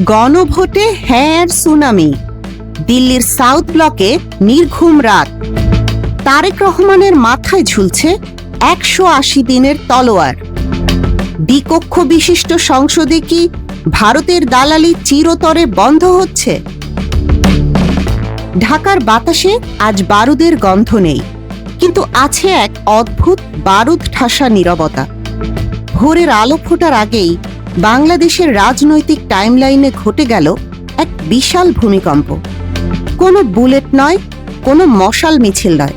গণভোটে হ্যাঁর সুনামি, দিল্লির সাউথ ব্লকে নির্ঘুম রাত। তারেক রহমানের মাথায় ঝুলছে ১৮০ দিনের তলোয়ার। দ্বিকক্ষ বিশিষ্ট সংসদে কি ভারতের দালালি চিরতরে বন্ধ হচ্ছে? ঢাকার বাতাসে আজ বারুদের গন্ধ নেই, কিন্তু আছে এক অদ্ভুত বারুদ ঠাসা নীরবতা। ভোরের আলো ফোটার আগেই বাংলাদেশের রাজনৈতিক টাইমলাইনে ঘটে গেল এক বিশাল ভূমিকম্প। কোনো বুলেট নয়, কোনো মশাল মিছিল নয়,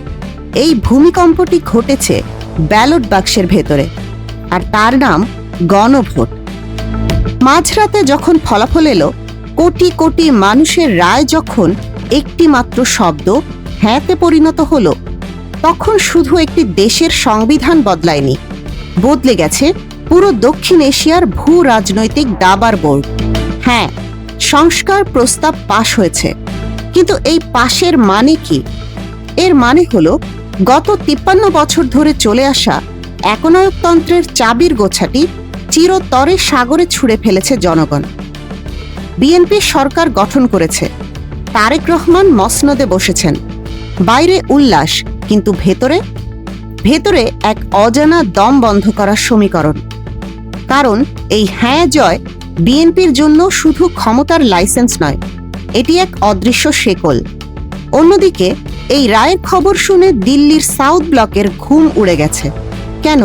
এই ভূমিকম্পটি ঘটেছে ব্যালট বাক্সের ভেতরে, আর তার নাম গণভোট। মাঝরাতে যখন ফলাফল এলো, কোটি কোটি মানুষের রায় যখন একটি মাত্র শব্দ হ্যাঁতে পরিণত হলো, তখন শুধু একটি দেশের সংবিধান বদলায়নি, বদলে গেছে পুরো দক্ষিণ এশিয়ার ভূ রাজনৈতিক দাবার বোর্ড। হ্যাঁ, সংস্কার প্রস্তাব পাশ হয়েছে, কিন্তু এই পাশের মানে কি? এর মানে হলো গত ৫৩ বছর ধরে চলে আসা একনায়কতন্ত্রের চাবির গোছাটি চিরতরে সাগরে ছুঁড়ে ফেলেছে জনগণ। বিএনপি সরকার গঠন করেছে, তারেক রহমান মসনদে বসেছেন, বাইরে উল্লাস, কিন্তু ভেতরে ভেতরে এক অজানা দম বন্ধ করার সমীকরণ। কারণ এই হ্যাঁ জয় বিএনপির জন্য শুধু ক্ষমতার লাইসেন্স নয়, এটি এক অদৃশ্য শেকল। অন্যদিকে এই রায়ের খবর শুনে দিল্লির সাউথ ব্লকের ঘুম উড়ে গেছে। কেন?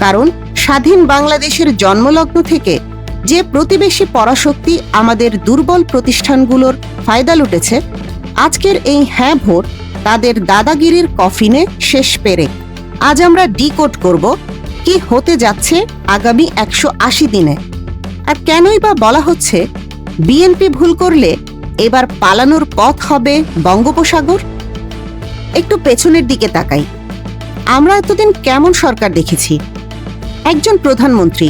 কারণ স্বাধীন বাংলাদেশের জন্মলগ্ন থেকে যে প্রতিবেশী পরাশক্তি আমাদের দুর্বল প্রতিষ্ঠানগুলোর ফায়দা লুটেছে, আজকের এই হ্যাঁ ভোট তাদের দাদাগিরির কফিনে শেষ পেরেক। আজ আমরা ডিকোড করব কি হতে যাচ্ছে আগামী ১৮০ দিনে। আর কেনই বা বলা হচ্ছে বিএনপি ভুল করলে এবার পালানোর পথ হবে বঙ্গোপসাগর? একটু পেছনের দিকে তাকাই। আমরা এতদিন কেমন সরকার দেখেছি? একজন প্রধানমন্ত্রী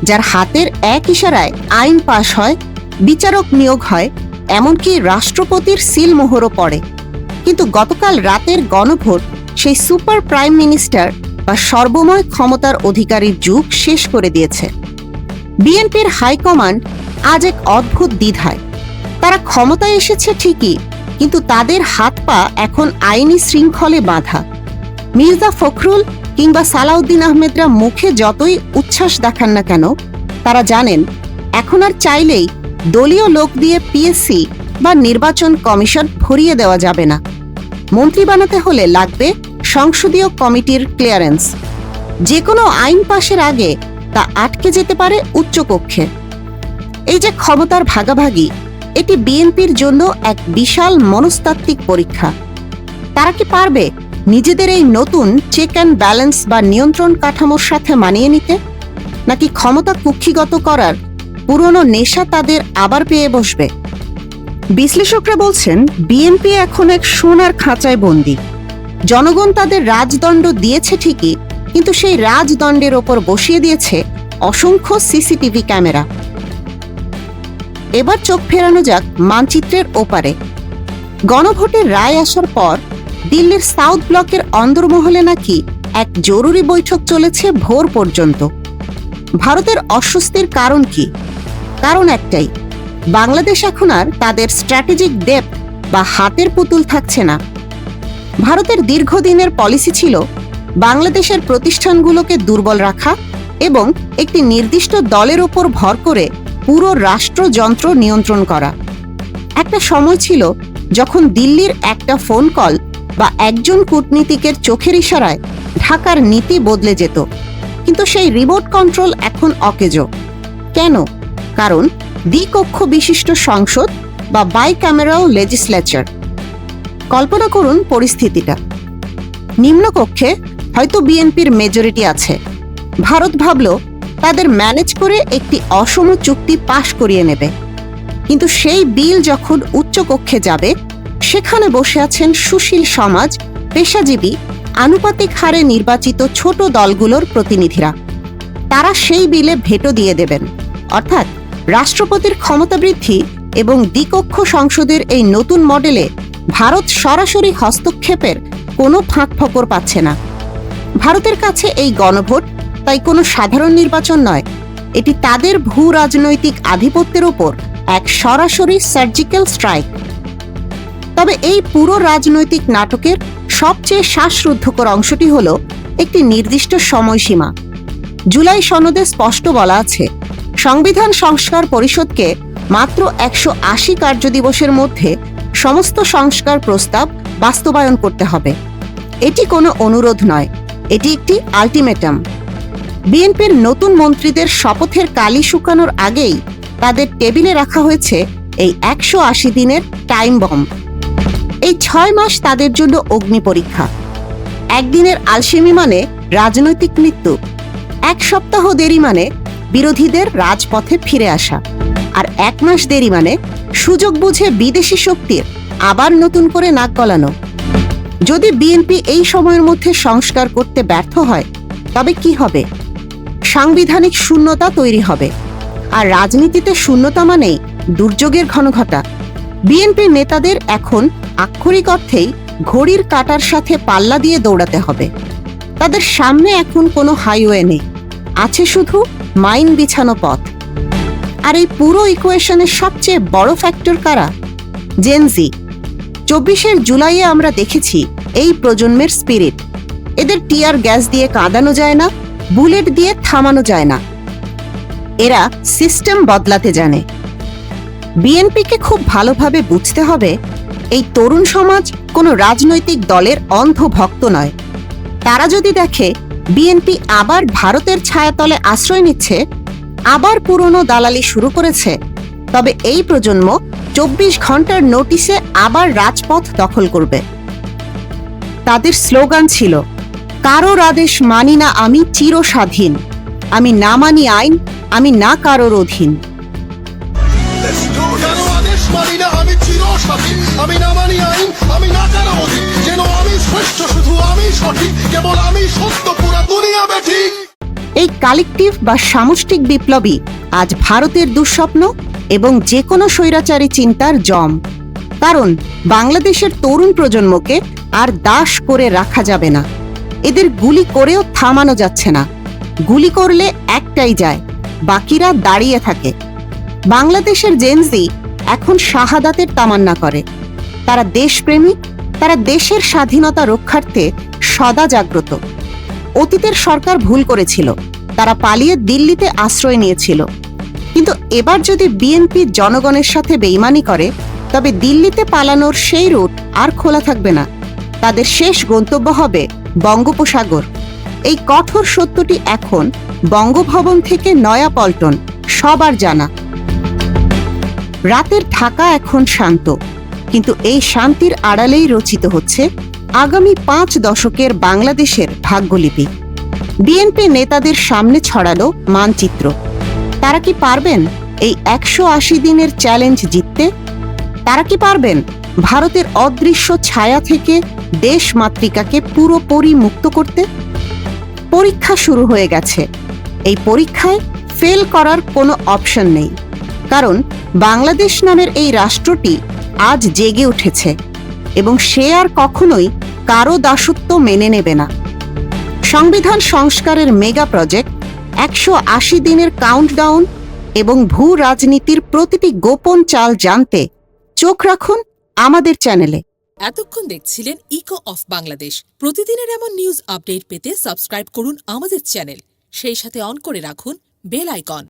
যার হাতের এক ইশারায় আইন পাশ হয়, বিচারক নিয়োগ হয়, এমনকি রাষ্ট্রপতির সিল মোহরও পড়ে। কিন্তু গতকাল রাতের গণভোট সেই সুপার প্রাইম মিনিস্টার বা সর্বময় ক্ষমতার অধিকারীর যুগ শেষ করে দিয়েছে। বিএনপির হাইকমান্ড আজ এক অদ্ভুত দ্বিধায়। তারা ক্ষমতায় এসেছে ঠিকই, কিন্তু তাদের হাত পা এখন আইনি শৃঙ্খলে বাঁধা। মির্জা ফখরুল কিংবা সালাউদ্দিন আহমেদরা মুখে যতই উচ্ছ্বাস দেখান না কেন, তারা জানেন এখন আর চাইলেই দলীয় লোক দিয়ে পিএসসি বা নির্বাচন কমিশন ভরিয়ে দেওয়া যাবে না। মন্ত্রী বানাতে হলে লাগবে সংসদীয় কমিটির ক্লিয়ারেন্স। যে কোনো আইন পাশের আগে তা আটকে যেতে পারে উচ্চকক্ষে। এই যে ক্ষমতার ভাগাভাগি, এটি বিএনপির জন্য এক বিশাল মনস্তাত্ত্বিক পরীক্ষা। তারা কি পারবে নিজেদের এই নতুন চেক অ্যান্ড ব্যালেন্স বা নিয়ন্ত্রণ কাঠামোর সাথে মানিয়ে নিতে, নাকি ক্ষমতা কুক্ষিগত করার পুরনো নেশা তাদের আবার পেয়ে বসবে? বিশ্লেষকরা বলছেন বিএনপি এখন এক সোনার খাঁচায় বন্দী। জনগণ তাদের রাজদণ্ড দিয়েছে ঠিকই, কিন্তু সেই রাজদণ্ডের ওপর বসিয়ে দিয়েছে অসংখ্য সিসিটিভি ক্যামেরা। এবার চোখ ফেরানো যাক মানচিত্রের ওপারে। গণভোটের রায় আসার পর দিল্লির সাউথ ব্লকের অন্দরমহলে নাকি এক জরুরি বৈঠক চলেছে ভোর পর্যন্ত। ভারতের অস্বস্তির কারণ কি? কারণ একটাই, বাংলাদেশ এখন আর তাদের স্ট্র্যাটেজিক ডেপথ বা হাতের পুতুল থাকছে না। ভারতের দীর্ঘদিনের পলিসি ছিল বাংলাদেশের প্রতিষ্ঠানগুলোকে দুর্বল রাখা এবং একটি নির্দিষ্ট দলের ওপর ভর করে পুরো রাষ্ট্রযন্ত্র নিয়ন্ত্রণ করা। একটা সময় ছিল যখন দিল্লির একটা ফোন কল বা একজন কূটনীতিকের চোখের ইশারায় ঢাকার নীতি বদলে যেত, কিন্তু সেই রিমোট কন্ট্রোল এখন অকেজো। কেন? কারণ দ্বিকক্ষ বিশিষ্ট সংসদ বা বাইক্যামেরাল লেজিসলেচার। কল্পনা করুন পরিস্থিতিটা। নিম্নকক্ষে হয়তো বিএনপির মেজরিটি আছে। ভারত ভাবল তাদের ম্যানেজ করে একটি অসম চুক্তি পাশ করিয়ে নেবে, কিন্তু সেই বিল যখন উচ্চকক্ষে যাবে, সেখানে বসে আছেন সুশীল সমাজ, পেশাজীবী, আনুপাতিক হারে নির্বাচিত ছোট দলগুলোর প্রতিনিধিরা। তারা সেই বিলে ভেটো দিয়ে দেবেন। অর্থাৎ রাষ্ট্রপতির ক্ষমতা বৃদ্ধি এবং দ্বিকক্ষ সংসদের এই নতুন মডেলে ভারত সরাসরি হস্তক্ষেপের কোনো ফাঁকফোকর পাচ্ছে না। ভারতের কাছে এই গণভোট তাই কোনো সাধারণ নির্বাচন নয়, এটি তাদের ভূ রাজনৈতিক আধিপত্যের ওপর এক সরাসরি সার্জিক্যাল স্ট্রাইক। তবে এই পুরো রাজনৈতিক নাটকের সবচেয়ে শ্বাসরুদ্ধকর অংশটি হল একটি নির্দিষ্ট সময়সীমা। জুলাই সনদে স্পষ্ট বলা আছে, সংবিধান সংস্কার পরিষদকে মাত্র 180 কার্যদিবসের মধ্যে সমস্ত সংস্কার প্রস্তাব বাস্তবায়ন করতে হবে। এটি কোনো অনুরোধ নয়, এটি একটি আল্টিমেটাম। বিএনপির নতুন মন্ত্রীদের শপথের কালি শুকানোর আগেই তাদের টেবিলে রাখা হয়েছে এই 180 দিনের টাইম বম্ব। এই 6 মাস তাদের জন্য অগ্নি পরীক্ষা। একদিনের আলসেমি মানে রাজনৈতিক মৃত্যু, 1 সপ্তাহ দেরি মানে বিরোধীদের রাজপথে ফিরে আসা, আর 1 মাস দেরি মানে সুযোগ বুঝে বিদেশি শক্তির আবার নতুন করে নাক গলানো। যদি বিএনপি এই সময়ের মধ্যে সংস্কার করতে ব্যর্থ হয়, তবে কি হবে? সাংবিধানিক শূন্যতা তৈরি হবে, আর রাজনীতিতে শূন্যতা মানেই দুর্যোগের ঘনঘটা। বিএনপির নেতাদের এখন আক্ষরিক অর্থেই ঘড়ির কাঁটার সাথে পাল্লা দিয়ে দৌড়াতে হবে। তাদের সামনে এখন কোনো হাইওয়ে নেই, আছে শুধু মাইন বিছানো পথ। আর এই পুরো ইকুয়েশনের সবচেয়ে বড় ফ্যাক্টর কারা? জেনজি। 24 জুলাইয়ে আমরা দেখেছি এই প্রজন্মের স্পিরিট। এদের টিয়ার গ্যাস দিয়ে কাঁদানো যায় না, বুলেট দিয়ে থামানো যায় না। এরা সিস্টেম বদলাতে জানে। বিএনপিকে খুব ভালোভাবে বুঝতে হবে, এই তরুণ সমাজ কোনো রাজনৈতিক দলের অন্ধ ভক্ত নয়। তারা যদি দেখে বিএনপি আবার ভারতের ছায়াতলে আশ্রয় নিচ্ছে, আবার পুরনো দালালি শুরু করেছে, তবে এই প্রজন্ম 24 ঘন্টার নোটিশে আবার রাজপথ দখল করবে। তাদের স্লোগান ছিল, কারোর আদেশ মানি না আমি চিরস্বাধীন, আমি না মানি আইন, আমি না কারোর অধীন। এই কালেকটিভ বা সামষ্টিক বিপ্লবী আজ ভারতের দুঃস্বপ্ন এবং যে কোনো স্বৈরাচারী চিন্তার জম। কারণ বাংলাদেশের তরুণ প্রজন্মকে আর দাস করে রাখা যাবে না। এদের গুলি করেও থামানো যাচ্ছে না। গুলি করলে একটাই যায়, বাকিরা দাঁড়িয়ে থাকে। বাংলাদেশের জেনজি এখন শাহাদাতের তামান্না করে। তারা দেশপ্রেমী, তারা দেশের স্বাধীনতা রক্ষার্থে সদা জাগ্রত। অতীতের সরকার ভুল করেছিল, তারা পালিয়ে দিল্লিতে আশ্রয় নিয়েছিল। কিন্তু এবার যদি বিএনপি জনগণের সাথে বেইমানি করে, তবে দিল্লিতে পালানোর সেই রুট আর খোলা থাকবে না। তাদের শেষ গন্তব্য হবে বঙ্গোপসাগর। এই কঠোর সত্যটি এখন বঙ্গভবন থেকে নয়াপল্টন সবার জানা। রাতের ঢাকা এখন শান্ত, কিন্তু এই শান্তির আড়ালেই রচিত হচ্ছে আগামী 5 দশকের বাংলাদেশের ভাগ্যলিপি। বিএনপি নেতাদের সামনে ছড়ালো মানচিত্র। তারা কি পারবেন এই 180 দিনের চ্যালেঞ্জ জিততে? তারা কি পারবেন ভারতের অদৃশ্য ছায়া থেকে দেশ মাতৃকাকে পুরোপুরি মুক্ত করতে? পরীক্ষা শুরু হয়ে গেছে। এই পরীক্ষায় ফেল করার কোনো অপশন নেই, কারণ বাংলাদেশ নামের এই রাষ্ট্রটি আজ জেগে উঠেছে এবং সে আর কখনোই কারো দাসত্ব মেনে নেবে না। সংবিধান সংস্কারের মেগা প্রজেক্ট, 180 দিনের কাউন্টডাউন এবং ভূ রাজনীতির প্রতিটি গোপন চাল জানতে চোখ রাখুন আমাদের চ্যানেলে। এতক্ষণ দেখছিলেন ইকো অফ বাংলাদেশ। প্রতিদিনের এমন নিউজ আপডেট পেতে সাবস্ক্রাইব করুন আমাদের চ্যানেল, সেই সাথে অন করে রাখুন বেল আইকন।